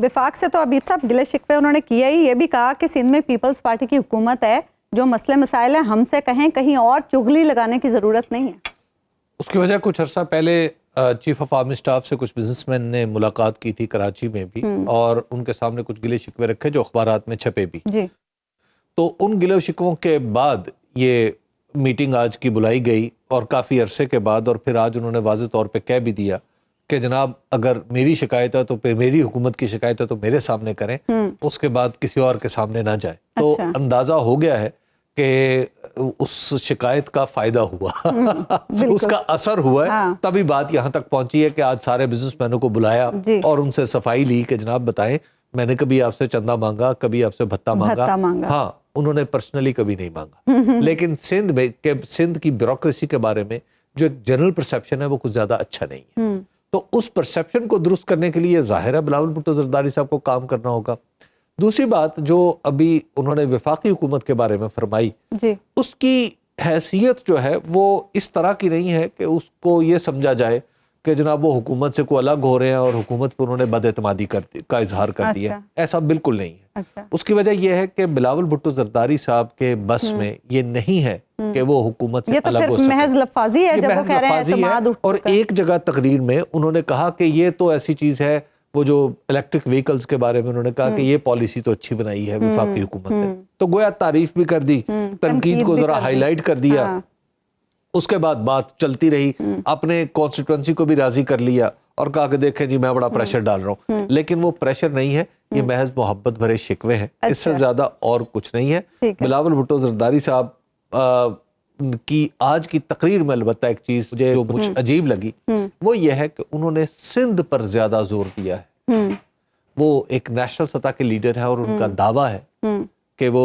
वफाक से तो अभी साहब गिले शिकवे उन्होंने किया ही, ये भी कहा कि सिंध में पीपल्स पार्टी की हुकूमत है, जो मसले मसाइल हैं हमसे कहें, कहीं और चुगली लगाने की ज़रूरत नहीं है। उसकी वजह कुछ अर्सा पहले चीफ ऑफ आर्मी स्टाफ से कुछ बिजनेसमैन ने मुलाकात की थी कराची में भी, और उनके सामने कुछ गिले शिकवे रखे जो अखबारात में छपे भी जी। तो उन गिले शिकवों के बाद ये मीटिंग आज की बुलाई गई, और काफ़ी अरसे के बाद, और फिर आज उन्होंने वाज़ेह तौर पे कह भी दिया कि जनाब अगर मेरी शिकायत है तो फिर मेरी हुकूमत की शिकायत है तो मेरे सामने करें, उसके बाद किसी और के सामने ना जाए। तो अंदाज़ा हो गया है कि उस शिकायत का फ़ायदा हुआ उसका असर हुआ है, तभी बात यहाँ तक पहुँची है कि आज सारे बिजनेसमैनों को बुलाया और उनसे सफाई ली कि जनाब बताएं, मैंने कभी आपसे चंदा मांगा, कभी आपसे भत्ता मांगा। हाँ, उन्होंने पर्सनली कभी नहीं मांगा, लेकिन सिंध की ब्यूरोक्रेसी के बारे में जो एक जनरल परसेप्शन है वो कुछ ज्यादा अच्छा नहीं है। तो उस परसेप्शन को दुरुस्त करने के लिए जाहिर है बिलावल भुट्टो जरदारी साहब को काम करना होगा। दूसरी बात जो अभी उन्होंने वफाकी हुकूमत के बारे में फरमाई जी, उसकी हैसियत जो है वो इस तरह की नहीं है कि उसको ये समझा जाए कि जनाब वो हुकूमत से कोई अलग हो रहे हैं और हुकूमत पर उन्होंने बदएतमादी का इजहार कर दिया। ऐसा बिल्कुल नहीं है। उसकी वजह यह है कि बिलावल भुट्टो जरदारी साहब के बस में ये नहीं है कि वो हुकूमत से अलग हो सके। महज लफ्ज़ी है, जब वो कह रहे हैं एतमाद उठ। और एक जगह तकरीर में उन्होंने कहा कि ये तो ऐसी चीज है, वो जो इलेक्ट्रिक व्हीकल्स के बारे में उन्होंने कहा कि ये पॉलिसी तो अच्छी बनाई है वफाकी हुकूमत ने, तो गोया तारीफ भी कर दी, तनकीद को जरा हाईलाइट कर दिया। उसके बाद बात चलती रही, अपने कॉन्स्टिट्यूएंसी को भी राजी कर लिया और कहा कि देखें जी मैं बड़ा प्रेशर डाल रहा हूँ, लेकिन वो प्रेशर नहीं है, ये महज मोहब्बत भरे शिकवे हैं, इससे ज्यादा और कुछ नहीं है। बिलावल भुट्टो जरदारी साहब की आज की तकरीर में अलबत्ता एक चीज जो मुझे अजीब लगी वो ये है कि उन्होंने सिंध पर ज्यादा जोर दिया है। वो एक नेशनल सतह के लीडर है और उनका दावा है कि वो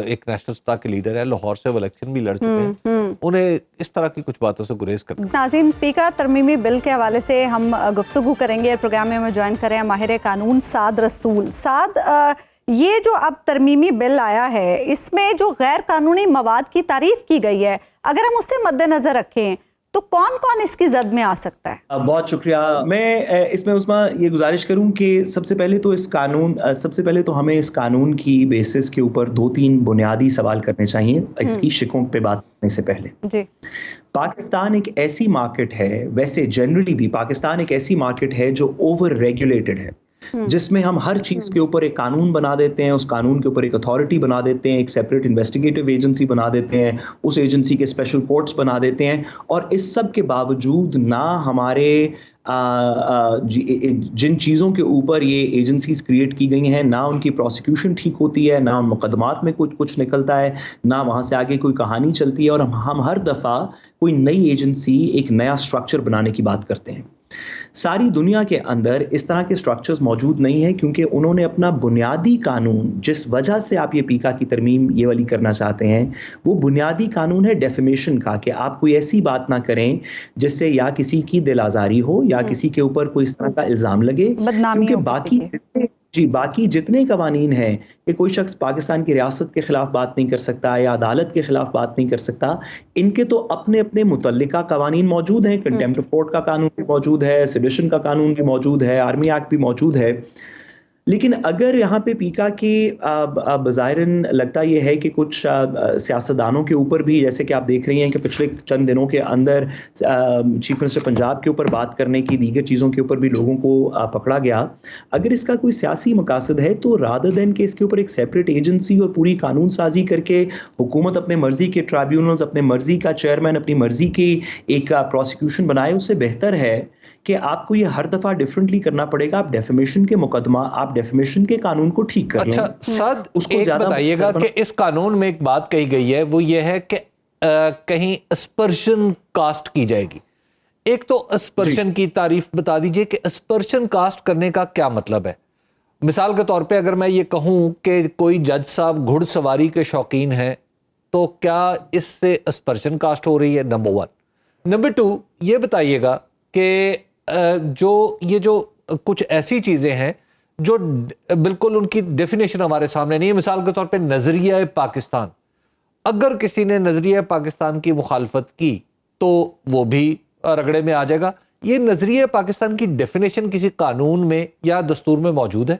एक नेशनल सतह के लीडर है, लाहौर से वो इलेक्शन भी लड़ चुके हैं, उन्हें इस तरह की कुछ बातों से गुरेज करना। नाज़रीन, पीका तरमीमी बिल के हवाले से हम गुफ्तगू करेंगे। प्रोग्राम में हमें ज्वाइन करें माहिर कानून साद रसूल। साद, ये जो अब तरमीमी बिल आया है, इसमें जो गैर कानूनी मवाद की तारीफ की गई है, अगर हम उससे मद्देनजर रखें तो कौन कौन इसकी जद में आ सकता है? बहुत शुक्रिया। मैं इसमें उस्मा ये गुजारिश करूं कि सबसे पहले तो हमें इस कानून की बेसिस के ऊपर 2-3 बुनियादी सवाल करने चाहिए इसकी शिकों पे बात करने से पहले जी। पाकिस्तान एक ऐसी मार्केट है, वैसे जनरली भी पाकिस्तान एक ऐसी मार्केट है जो ओवर रेगुलेटेड है, जिसमें हम हर चीज के ऊपर एक कानून बना देते हैं, उस कानून के ऊपर एक अथॉरिटी बना देते हैं, एक सेपरेट इन्वेस्टिगेटिव एजेंसी बना देते हैं, उस एजेंसी के स्पेशल कोर्ट्स बना देते हैं, और इस सब के बावजूद ना हमारे जिन चीज़ों के ऊपर ये एजेंसीज क्रिएट की गई हैं, ना उनकी प्रोसिक्यूशन ठीक होती है, ना उन मुकदमात में कुछ निकलता है, ना वहाँ से आगे कोई कहानी चलती है, और हम हर दफ़ा कोई नई एजेंसी, एक नया स्ट्रक्चर बनाने की बात करते हैं। सारी दुनिया के अंदर इस तरह के स्ट्रक्चर्स मौजूद नहीं है, क्योंकि उन्होंने अपना बुनियादी कानून, जिस वजह से आप ये पीका की तरमीम ये वाली करना चाहते हैं, वो बुनियादी कानून है डेफेमेशन का, कि आप कोई ऐसी बात ना करें जिससे या किसी की दिल आज़ारी हो या किसी के ऊपर कोई इस तरह का इल्ज़ाम लगे। क्योंकि बाकी जितने कवानीन हैं कि कोई शख्स पाकिस्तान की रियासत के खिलाफ बात नहीं कर सकता या अदालत के खिलाफ बात नहीं कर सकता, इनके तो अपने अपने मुतल्लिका कवानीन मौजूद हैं। कंटेम्प्ट ऑफ कोर्ट का कानून भी मौजूद है, सेडिशन का कानून भी मौजूद है, आर्मी एक्ट भी मौजूद है। लेकिन अगर यहाँ पे पीका की बज़ाहिरन लगता यह है कि कुछ सियासतदानों के ऊपर भी, जैसे कि आप देख रही हैं कि पिछले चंद दिनों के अंदर चीफ मिनिस्टर पंजाब के ऊपर बात करने की, दीगर चीज़ों के ऊपर भी लोगों को पकड़ा गया, अगर इसका कोई सियासी मकासद है तो रादर देन के इसके ऊपर एक सेपरेट एजेंसी और पूरी कानून साजी करके हुकूमत अपने मर्जी के ट्राइब्यूनल्स, अपने मर्जी का चेयरमैन, अपनी मर्जी की एक प्रोसिक्यूशन बनाए, उससे बेहतर है कि आपको ये हर दफा डिफरेंटली करना पड़ेगा। आप डेफेमेशन के मुकदमा, आप डेफेमेशन के कानून को ठीक कर लें। अच्छा सद, एक बताइएगा कि इस कानून में एक बात कही गई है, वो ये है कि कहीं अस्पर्शन कास्ट की जाएगी। एक तो अस्पर्शन की तारीफ बता दीजिए कि अस्पर्शन कास्ट करने का क्या मतलब है। मिसाल के तौर पे अगर मैं ये कहूँ कि कोई जज साहब घुड़सवारी के शौकीन हैं, तो क्या इससे अस्पर्शन कास्ट हो रही है? नंबर 1। नंबर 2, ये बताइएगा कि जो कुछ ऐसी चीज़ें हैं जो बिल्कुल उनकी डेफिनेशन हमारे सामने नहीं है। मिसाल के तौर पे नज़रिया पाकिस्तान, अगर किसी ने नज़रिया पाकिस्तान की मुखालफत की तो वो भी रगड़े में आ जाएगा। ये नज़रिया पाकिस्तान की डेफिनेशन किसी कानून में या दस्तूर में मौजूद है?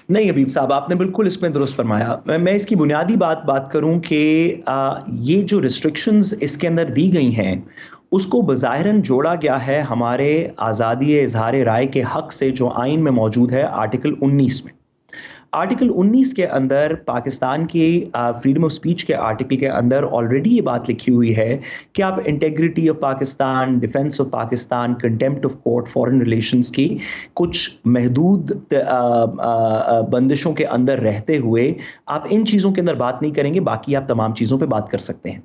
نہیں حبیب صاحب، آپ نے بالکل اس میں درست فرمایا. میں اس کی بنیادی بات کروں کہ یہ جو ریسٹرکشنز اس کے اندر دی گئی ہیں اس کو بظاہراً جوڑا گیا ہے ہمارے آزادی اظہار رائے کے حق سے جو آئین میں موجود ہے آرٹیکل 19 میں. آرٹیکل 19 کے اندر پاکستان کی فریڈم آف سپیچ کے آرٹیکل کے اندر آلریڈی یہ بات لکھی ہوئی ہے کہ آپ integrity of Pakistan, defence of Pakistan, contempt of court, foreign relations کی کچھ محدود بندشوں کے اندر رہتے ہوئے آپ ان چیزوں کے اندر بات نہیں کریں گے، باقی آپ تمام چیزوں پہ بات کر سکتے ہیں.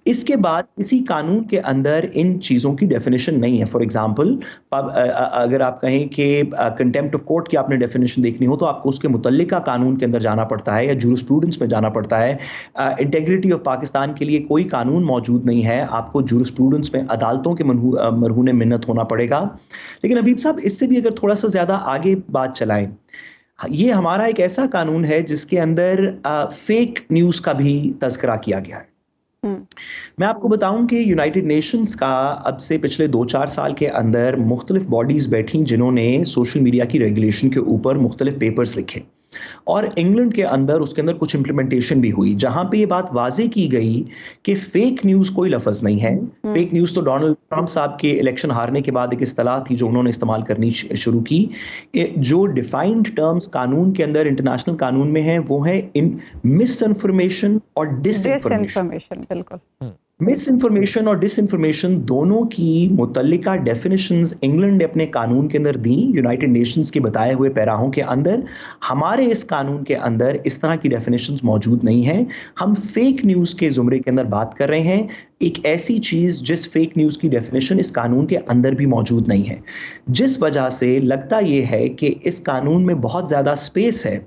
اس کے بعد کسی قانون کے اندر ان چیزوں کی ڈیفینیشن نہیں ہے. فار ایگزامپل اگر آپ کہیں کہ کنٹیمپٹ آف کورٹ کی آپ نے ڈیفینیشن دیکھنی ہو تو آپ کو اس کے متعلقہ قانون کے اندر جانا پڑتا ہے یا جورسپروڈنس میں جانا پڑتا ہے. انٹیگریٹی آف پاکستان کے لیے کوئی قانون موجود نہیں ہے، آپ کو جورسپروڈنس میں عدالتوں کے مرہون منت ہونا پڑے گا. لیکن حبیب صاحب اس سے بھی اگر تھوڑا سا زیادہ آگے بات چلائیں، یہ ہمارا ایک ایسا قانون ہے جس کے اندر فیک نیوز کا بھی تذکرہ کیا گیا ہے. میں آپ کو بتاؤں کہ یونائٹڈ نیشنز کا اب سے پچھلے 2-4 سال کے اندر مختلف باڈیز بیٹھیں جنہوں نے سوشل میڈیا کی ریگولیشن کے اوپر مختلف پیپرز لکھے، اور انگلینڈ کے اندر اس کے اندر کچھ امپلیمنٹیشن بھی ہوئی جہاں پہ یہ بات واضح کی گئی کہ فیک نیوز کوئی لفظ نہیں ہے. فیک نیوز تو ڈونلڈ ٹرمپ صاحب کے الیکشن ہارنے کے بعد ایک اصطلاح تھی جو انہوں نے استعمال کرنی شروع کی. جو ڈیفائنڈ ٹرمز قانون کے اندر، انٹرنیشنل قانون میں ہیں، وہ ہے مس انفارمیشن اور ڈس انفارمیشن. بالکل مس انفارمیشن اور ڈس انفارمیشن دونوں کی متعلقہ ڈیفینیشنز انگلینڈ نے اپنے قانون کے اندر دیں یونائٹڈ نیشنز کے بتائے ہوئے پیراہوں کے اندر. ہمارے اس قانون کے اندر اس طرح کی ڈیفینیشنز موجود نہیں ہیں. ہم فیک نیوز کے زمرے کے اندر بات کر رہے ہیں، ایک ایسی چیز جس فیک نیوز کی ڈیفینیشن اس قانون کے اندر بھی موجود نہیں ہے، جس وجہ سے لگتا یہ ہے کہ اس قانون میں بہت زیادہ سپیس ہے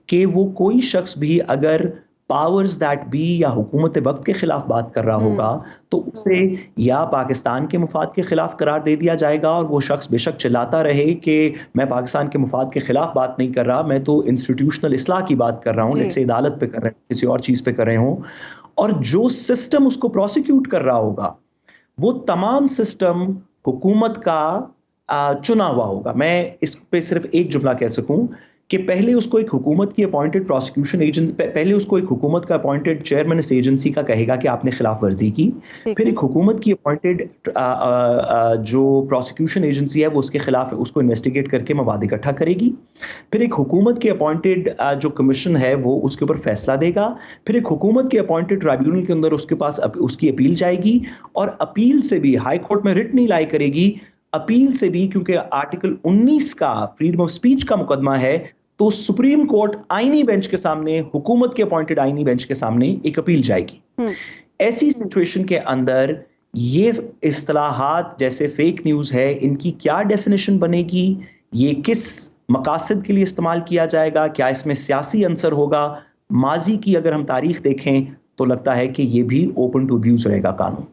کہ وہ کوئی شخص بھی اگر پاورز دیٹ بی یا حکومت وقت کے خلاف بات کر رہا ہوگا تو اسے یا پاکستان کے مفاد کے خلاف قرار دے دیا جائے گا، اور وہ شخص بے شک چلاتا رہے کہ میں پاکستان کے مفاد کے خلاف بات نہیں کر رہا، میں تو انسٹیٹیوشنل اصلاح کی بات کر رہا ہوں، لیٹ سے عدالت پہ کر رہے ہیں، کسی اور چیز پہ کر رہے ہوں، اور جو سسٹم اس کو پروسیکیوٹ کر رہا ہوگا وہ تمام سسٹم حکومت کا چنا ہوا ہوگا. میں اس پہ صرف ایک جملہ کہہ سکوں کہ پہلے اس کو ایک حکومت کی اپوائنٹڈ پروسیکیوشن ایجنسی، پہلے اس کو ایک حکومت کا اپوائنٹڈ چیئرمین اس ایجنسی کا کہے گا کہ آپ نے خلاف ورزی کی، پھر ایک حکومت کی اپوائنٹڈ جو پروسیکیوشن ایجنسی ہے وہ اس کے خلاف اس کو انویسٹیگیٹ کر کے مواد اکٹھا کرے گی، پھر ایک حکومت کے اپوائنٹڈ جو کمیشن ہے وہ اس کے اوپر فیصلہ دے گا، پھر ایک حکومت کے اپوائنٹڈ ٹرائبیونل کے اندر اس کے پاس اس کی اپیل جائے گی، اور اپیل سے بھی ہائی کورٹ میں رٹ نہیں لائی کرے گی، اپیل سے بھی کیونکہ آرٹیکل 19 کا فریڈم آف سپیچ کا مقدمہ ہے تو سپریم کورٹ آئینی بینچ کے سامنے، حکومت کے اپوائنٹڈ آئینی بینچ کے سامنے ایک اپیل جائے گی. ایسی سچویشن کے اندر یہ اصطلاحات جیسے فیک نیوز ہے، ان کی کیا ڈیفینیشن بنے گی، یہ کس مقاصد کے لیے استعمال کیا جائے گا، کیا اس میں سیاسی عنصر ہوگا؟ ماضی کی اگر ہم تاریخ دیکھیں تو لگتا ہے کہ یہ بھی اوپن ٹو ابیوز رہے گا قانون.